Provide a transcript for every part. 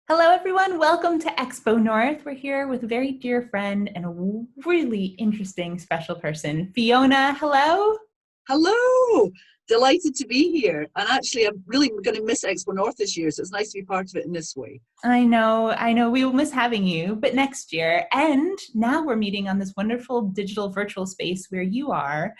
Hello, everyone. Welcome to XpoNorth. We're here with a very dear friend and a really interesting special person, Fiona. Hello. Hello! Delighted to be here. And actually, I'm really going to miss Expo North this year, so it's nice to be part of it in this way. I know, we will miss having you, but next year. And now we're meeting on this wonderful digital virtual space where you are.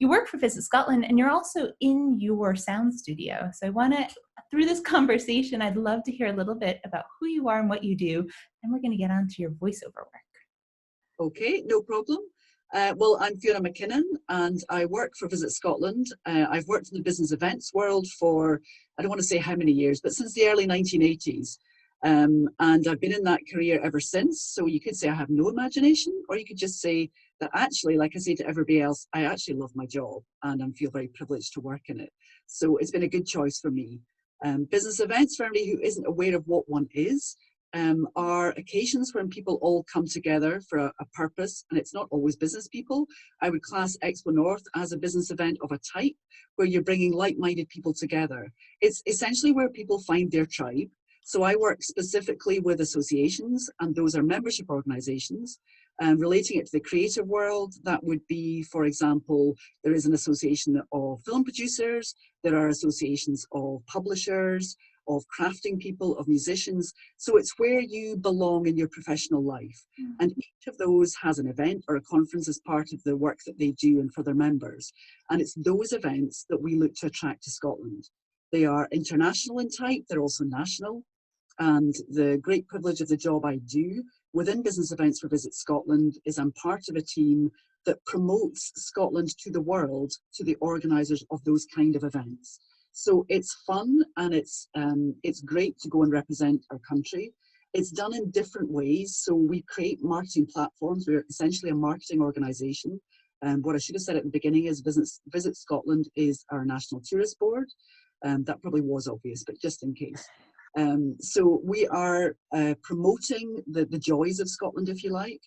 You work for Visit Scotland and you're also in your sound studio. So I want to, through this conversation, I'd love to hear a little bit about who you are and what you do. And we're going to get on to your voiceover work. Okay, no problem. Well, I'm Fiona MacKinnon and I work for Visit Scotland. I've worked in the business events world for, I don't want to say how many years, but since the early 1980s. And I've been in that career ever since. So you could say I have no imagination, or you could just say that actually, like I say to everybody else, I actually love my job and I feel very privileged to work in it. So it's been a good choice for me. Business events, for anybody who isn't aware of what one is, are occasions when people all come together for a purpose, and it's not always business people. I would class Expo North as a business event of a type where you're bringing like-minded people together. It's essentially where people find their tribe. So I work specifically with associations, and those are membership organisations. Relating it to the creative world, that would be, for example, there is an association of film producers, there are associations of publishers, of crafting people, of musicians. So it's where you belong in your professional life. And each of those has an event or a conference as part of the work that they do and for their members. And it's those events that we look to attract to Scotland. They are international in type, they're also national. And the great privilege of the job I do within business events for Visit Scotland is I'm part of a team that promotes Scotland to the world, to the organisers of those kind of events. So it's fun and it's great to go and represent our country. It's done in different ways. So we create marketing platforms. We're essentially a marketing organisation. What I should have said at the beginning is Visit Scotland is our national tourist board. That probably was obvious, but just in case. So we are promoting the joys of Scotland, if you like.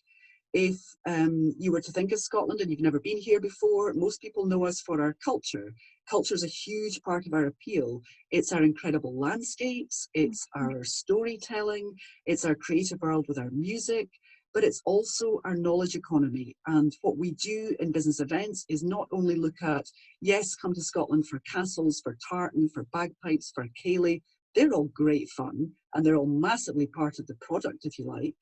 If you were to think of Scotland and you've never been here before, most people know us for our culture. Culture is a huge part of our appeal. It's our incredible landscapes, it's our storytelling, it's our creative world with our music, but it's also our knowledge economy. And what we do in business events is not only look at, yes, come to Scotland for castles, for tartan, for bagpipes, for ceilidh. They're all great fun and they're all massively part of the product, if you like.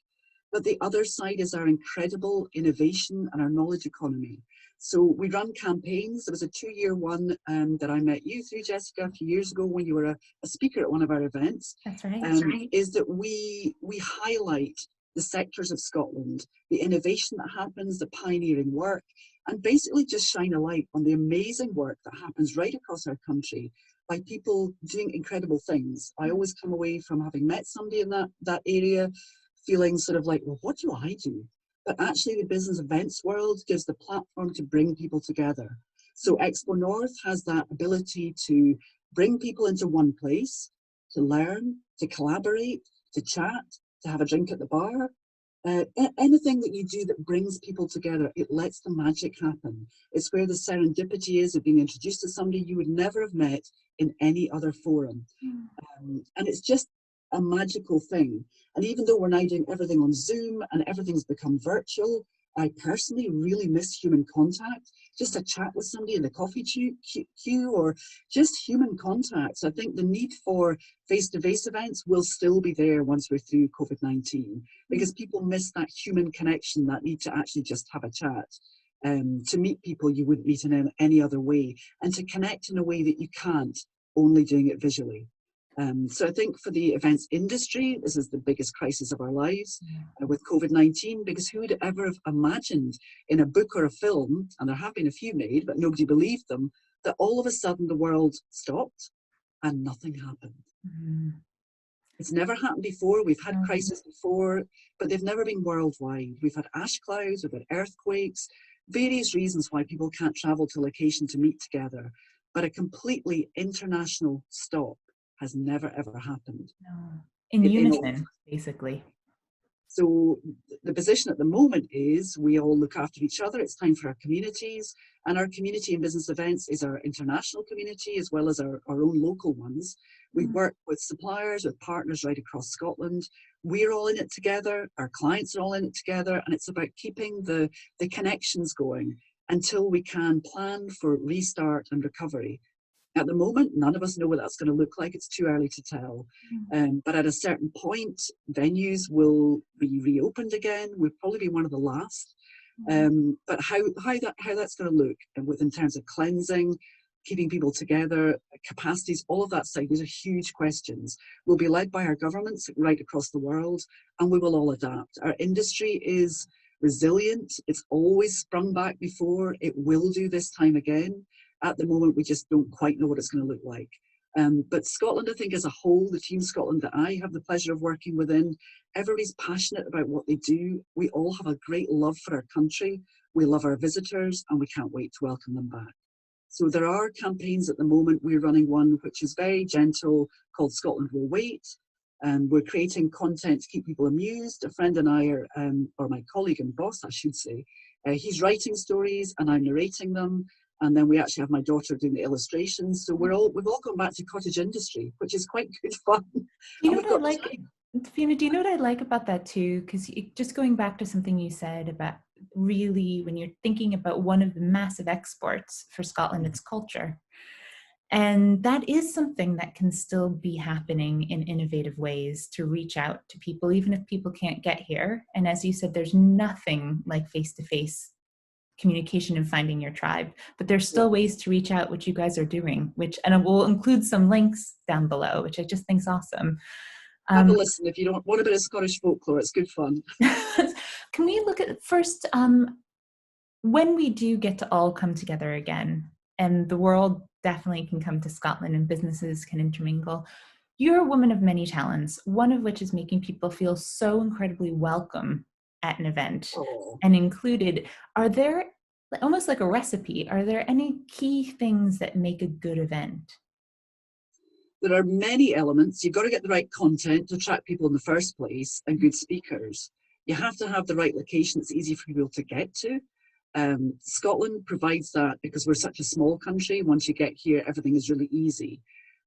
But the other side is our incredible innovation and our knowledge economy. So we run campaigns. There was a 2-year one that I met you through, Jessica, a few years ago when you were a speaker at one of our events. That's right. Is that we highlight the sectors of Scotland, the innovation that happens, the pioneering work, and basically just shine a light on the amazing work that happens right across our country by people doing incredible things. I always come away from having met somebody in that area feeling sort of like, well, what do I do? But actually the business events world gives the platform to bring people together. So Expo North has that ability to bring people into one place, to learn, to collaborate, to chat, to have a drink at the bar. Anything that you do that brings people together, it lets the magic happen. It's where the serendipity is of being introduced to somebody you would never have met in any other forum. And it's just a magical thing. And even though we're now doing everything on Zoom and everything's become virtual, I personally really miss human contact. Just a chat with somebody in the coffee queue or just human contact. So I think the need for face-to-face events will still be there once we're through COVID-19 because people miss that human connection, that need to actually just have a chat. To meet people you wouldn't meet in any other way and to connect in a way that you can't, only doing it visually. So I think for the events industry, this is the biggest crisis of our lives with COVID-19, because who would ever have imagined in a book or a film, and there have been a few made, but nobody believed them, that all of a sudden the world stopped and nothing happened. It's never happened before. We've had crises before, but they've never been worldwide. We've had ash clouds, we've had earthquakes, various reasons why people can't travel to a location to meet together, but a completely international stop has never ever happened. No. In unison, basically. So the position at the moment is we all look after each other. It's time for our communities, and our community and business events is our international community as well as our own local ones. We work with suppliers, with partners right across Scotland. We're all in it together, our clients are all in it together, and it's about keeping the connections going until we can plan for restart and recovery. At the moment, none of us know what that's going to look like. It's too early to tell. But at a certain point, venues will be reopened again. We'll probably be one of the last. But how that's going to look, and in terms of cleansing, keeping people together, capacities, all of that side, these are huge questions. We'll be led by our governments right across the world, and we will all adapt. Our industry is resilient. It's always sprung back before. It will do this time again. At the moment, we just don't quite know what it's going to look like. But Scotland, I think, as a whole, the Team Scotland that I have the pleasure of working within, everybody's passionate about what they do. We all have a great love for our country. We love our visitors, and we can't wait to welcome them back. So there are campaigns at the moment. We're running one which is very gentle called Scotland Will Wait. We're creating content to keep people amused. A friend and I are, or my colleague and boss, I should say, he's writing stories and I'm narrating them. And then we actually have my daughter doing the illustrations. So we've all gone back to cottage industry, which is quite good fun. You know what I like, Fiona, do you know what I like about that too? Because just going back to something you said about really when you're thinking about one of the massive exports for Scotland, it's culture. And that is something that can still be happening in innovative ways to reach out to people, even if people can't get here. And as you said, there's nothing like face-to-face communication and finding your tribe, but there's still ways to reach out, which you guys are doing, and we'll include some links down below, which I just think is awesome. Have a listen if you don't want a bit of Scottish folklore. It's good fun. Can we look at first, when we do get to all come together again, and the world definitely can come to Scotland and businesses can intermingle, you're a woman of many talents, one of which is making people feel so incredibly welcome at an event and included. Are there, almost like a recipe, are there any key things that make a good event? There are many elements. You've got to get the right content to attract people in the first place and good speakers. You have to have the right location that's easy for people to get to. Scotland provides that because we're such a small country. Once you get here, everything is really easy.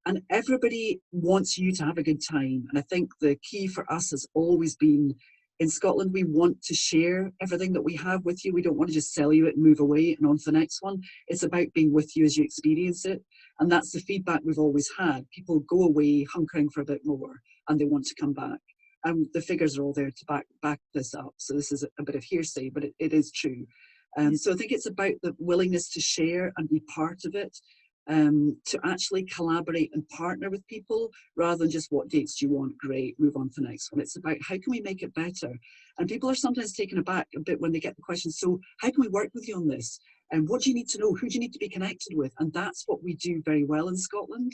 And everybody wants you to have a good time. And I think the key for us has always been, in Scotland, we want to share everything that we have with you. We don't want to just sell you it and move away and on to the next one. It's about being with you as you experience it. And that's the feedback we've always had. People go away hunkering for a bit more and they want to come back. And the figures are all there to back this up. So this is a bit of hearsay, but it is true. So I think it's about the willingness to share and be part of it. To actually collaborate and partner with people rather than just what dates do you want, great, move on to the next one. It's about how can we make it better? And people are sometimes taken aback a bit when they get the question, so how can we work with you on this? And what do you need to know? Who do you need to be connected with? And that's what we do very well in Scotland.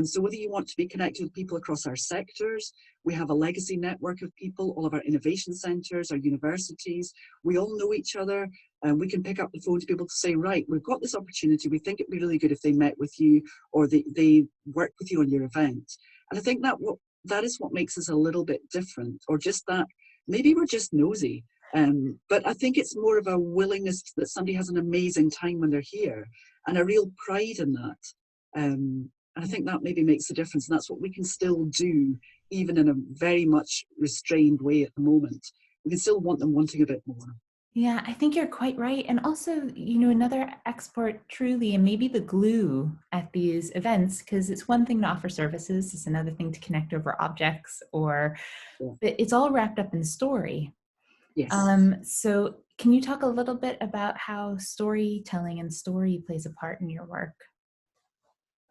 So whether you want to be connected with people across our sectors, we have a legacy network of people, all of our innovation centres, our universities, we all know each other, and we can pick up the phone to people to say, right, we've got this opportunity, we think it'd be really good if they met with you or they work with you on your event. And I think that is what makes us a little bit different, or just that maybe we're just nosy. But I think it's more of a willingness that somebody has an amazing time when they're here and a real pride in that. And I think that maybe makes a difference. And that's what we can still do, even in a very much restrained way at the moment. We can still want them wanting a bit more. Yeah, I think you're quite right. And also, another export truly, and maybe the glue at these events, because it's one thing to offer services, it's another thing to connect over objects, but it's all wrapped up in story. Yes. So can you talk a little bit about how storytelling and story plays a part in your work?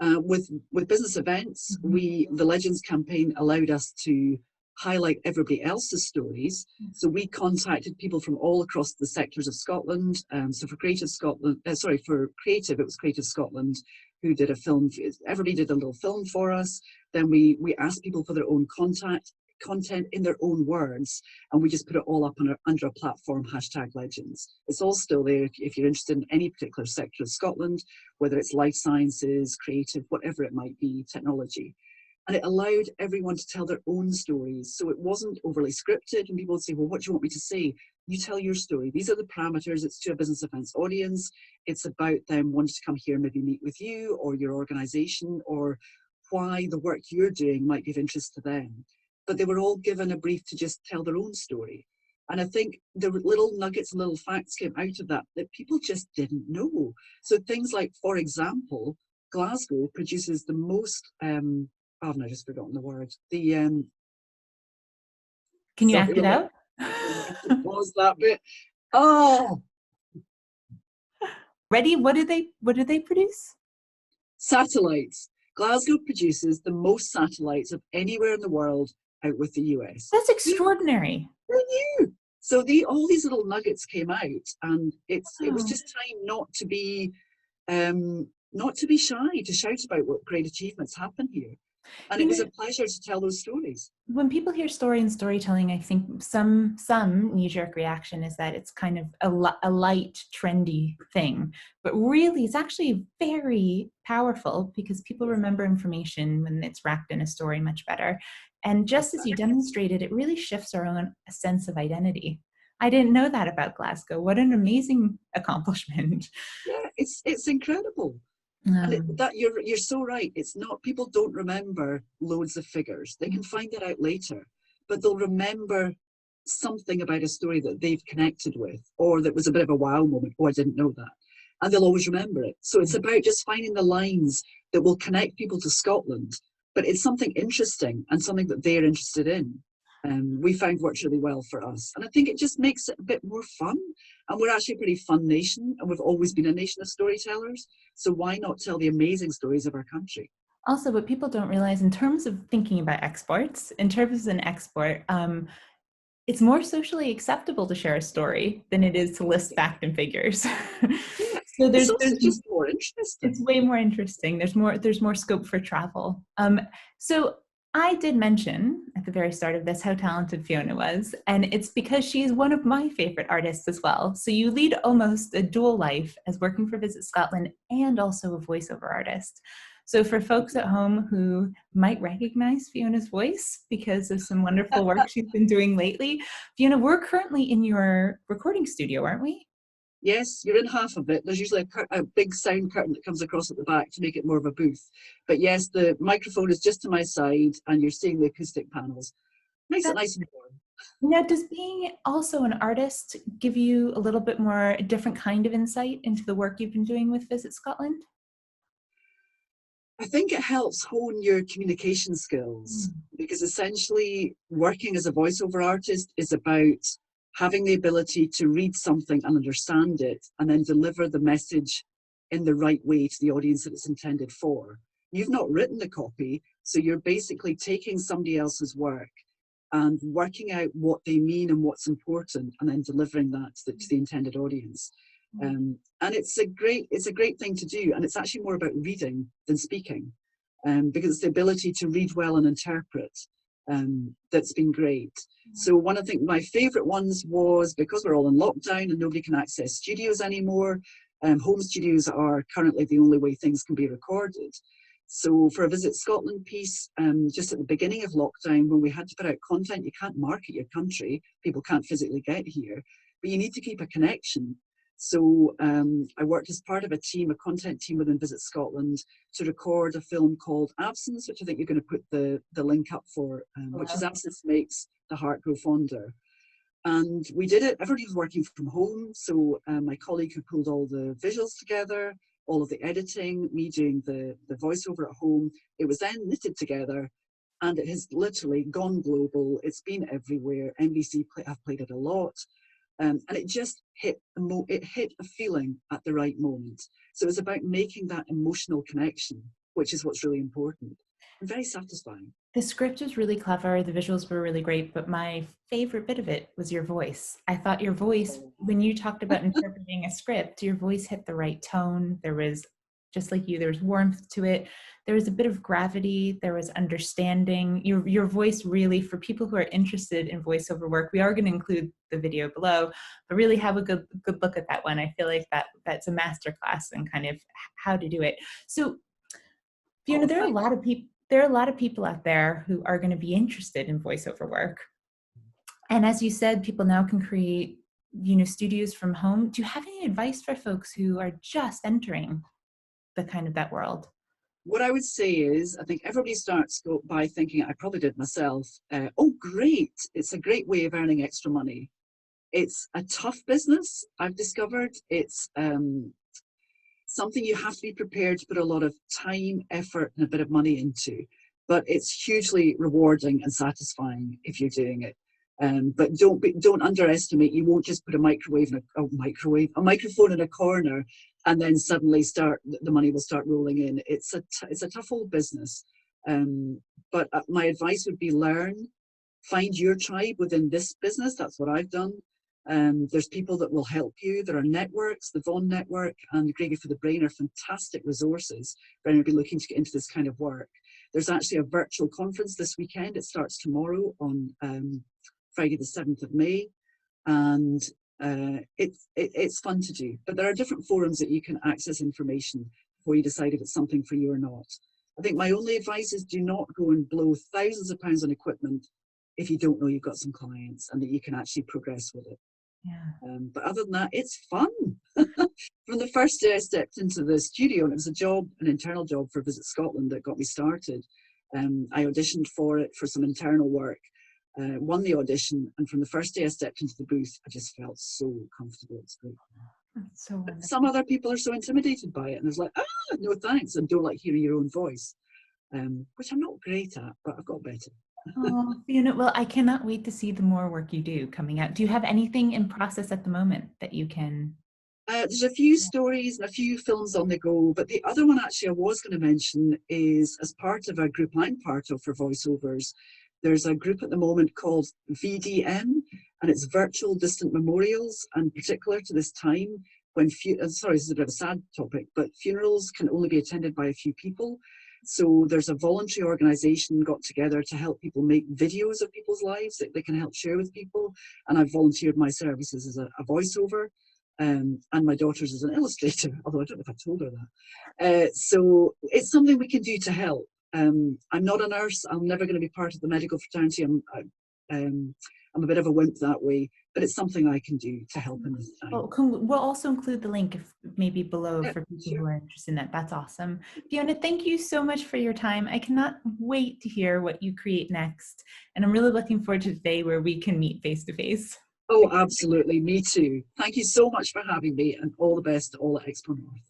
With business events, the Legends campaign allowed us to highlight everybody else's stories. So we contacted people from all across the sectors of Scotland. So for Creative Scotland, for Creative, it was Creative Scotland who did a film. Everybody did a little film for us. Then we asked people for their own content in their own words, and we just put it all up under a platform, #Legends. It's all still there if you're interested in any particular sector of Scotland, whether it's life sciences, creative, whatever it might be, technology. And it allowed everyone to tell their own stories. So it wasn't overly scripted, and people would say, well, what do you want me to say? You tell your story. These are the parameters. It's to a business events audience. It's about them wanting to come here, maybe meet with you or your organization, or why the work you're doing might be of interest to them. But they were all given a brief to just tell their own story. And I think the little nuggets and little facts came out of that that people just didn't know. So things like, for example, Glasgow produces the most, oh, I've just forgotten the word. Can you Sorry, act it out? was that bit? Oh, Ready? What do they produce? satellites. Glasgow produces the most satellites of anywhere in the world out with the US. That's extraordinary. Who knew? So all these little nuggets came out, and it was just time not to be shy, to shout about what great achievements happen here. And it was a pleasure to tell those stories. When people hear story and storytelling, I think some knee-jerk reaction is that it's kind of a light, trendy thing. But really, it's actually very powerful because people remember information when it's wrapped in a story much better. And just as you demonstrated, it really shifts our own sense of identity. I didn't know that about Glasgow. What an amazing accomplishment. Yeah, it's incredible. And that you're so right. It's not, people don't remember loads of figures. They can find it out later, but they'll remember something about a story that they've connected with, or that was a bit of a wow moment. Oh, I didn't know that. And they'll always remember it. So it's about just finding the lines that will connect people to Scotland, but it's something interesting and something that they're interested in. We found works really well for us. And I think it just makes it a bit more fun. And we're actually a pretty fun nation, and we've always been a nation of storytellers. So why not tell the amazing stories of our country? Also, what people don't realize in terms of thinking about exports, in terms of an export, it's more socially acceptable to share a story than it is to list fact and figures. So there's just more interesting. It's way more interesting. There's more scope for travel. So I did mention at the very start of this how talented Fiona was, and it's because she is one of my favorite artists as well. So you lead almost a dual life as working for Visit Scotland and also a voiceover artist. So for folks at home who might recognize Fiona's voice because of some wonderful work she's been doing lately, Fiona, we're currently in your recording studio, aren't we? Yes, you're in half of it. There's usually a big sound curtain that comes across at the back to make it more of a booth. But yes, the microphone is just to my side, and you're seeing the acoustic panels. Makes it nice and warm. Now, does being also an artist give you a little bit more, a different kind of insight into the work you've been doing with Visit Scotland? I think it helps hone your communication skills, because essentially working as a voiceover artist is about having the ability to read something and understand it, and then deliver the message in the right way to the audience that it's intended for. You've not written the copy, so you're basically taking somebody else's work and working out what they mean and what's important, and then delivering that to the intended audience. And it's a great thing to do, and it's actually more about reading than speaking, because it's the ability to read well and interpret that's been great. So one, I think my favourite ones was, because we're all in lockdown and nobody can access studios anymore, home studios are currently the only way things can be recorded. So for a Visit Scotland piece, just at the beginning of lockdown, when we had to put out content, you can't market your country, people can't physically get here, but you need to keep a connection. So I worked as part of a content team within Visit Scotland, to record a film called Absence, which I think you're going to put the link up for, which is Absence Makes the Heart Grow Fonder. And we did it, everybody was working from home. So my colleague who pulled all the visuals together, all of the editing, me doing the voiceover at home, it was then knitted together, and it has literally gone global. It's been everywhere. NBC have played it a lot. And it just hit a feeling at the right moment. So it's about making that emotional connection, which is what's really important and very satisfying. The script was really clever, the visuals were really great, but my favorite bit of it was your voice. I thought your voice, when you talked about interpreting a script, your voice hit the right tone. There was, just like you, there was warmth to it. There was a bit of gravity. There was understanding. Your voice really, for people who are interested in voiceover work, we are going to include the video below, but really have a good look at that one. I feel like that's a masterclass in kind of how to do it. So, Fiona, there are a lot of people. there are a lot of people out there who are going to be interested in voiceover work. And as you said, people now can create, studios from home. Do you have any advice for folks who are just entering the kind of that world? What I would say is, I think everybody starts by thinking, I probably did myself, oh, great, it's a great way of earning extra money. It's a tough business, I've discovered. It's something you have to be prepared to put a lot of time, effort, and a bit of money into. But it's hugely rewarding and satisfying if you're doing it. But don't underestimate. You won't just put a microphone in a corner and then suddenly the money will start rolling in. It's a tough old business. But my advice would be find your tribe within this business. That's what I've done. There's people that will help you. There are networks, the Vaughan Network and Greggy for the Brain are fantastic resources for anybody looking to get into this kind of work. There's actually a virtual conference this weekend. It starts tomorrow on Friday the 7th of May. And it's fun to do. But there are different forums that you can access information before you decide if it's something for you or not. I think my only advice is do not go and blow thousands of pounds on equipment if you don't know you've got some clients and that you can actually progress with it. Yeah. But other than that, it's fun. From the first day I stepped into the studio, and it was an internal job for Visit Scotland that got me started. I auditioned for it for some internal work, won the audition, and from the first day I stepped into the booth, I just felt so comfortable. It's great. That's so wonderful. Some other people are so intimidated by it, and it's like, no thanks, and don't like hearing your own voice, which I'm not great at, but I've got better. Oh, Fiona, well, I cannot wait to see the more work you do coming out. Do you have anything in process at the moment that you can? There's a few stories and a few films on the go, but the other one actually I was going to mention is as part of a group I'm part of for voiceovers. There's a group at the moment called VDM, and it's Virtual Distant Memorials, and particular to this time when, sorry, this is a bit of a sad topic, but funerals can only be attended by a few people. So there's a voluntary organisation got together to help people make videos of people's lives that they can help share with people. And I've volunteered my services as a voiceover, and my daughter's as an illustrator, although I don't know if I told her that. So it's something we can do to help. I'm not a nurse. I'm never going to be part of the medical fraternity. I'm a bit of a wimp that way, but it's something I can do to help in this time. Well, we'll also include the link maybe below for people who are interested in that. That's awesome. Fiona, thank you so much for your time. I cannot wait to hear what you create next. And I'm really looking forward to the day where we can meet face to face. Oh, absolutely. Me too. Thank you so much for having me, and all the best to all at XpoNorth.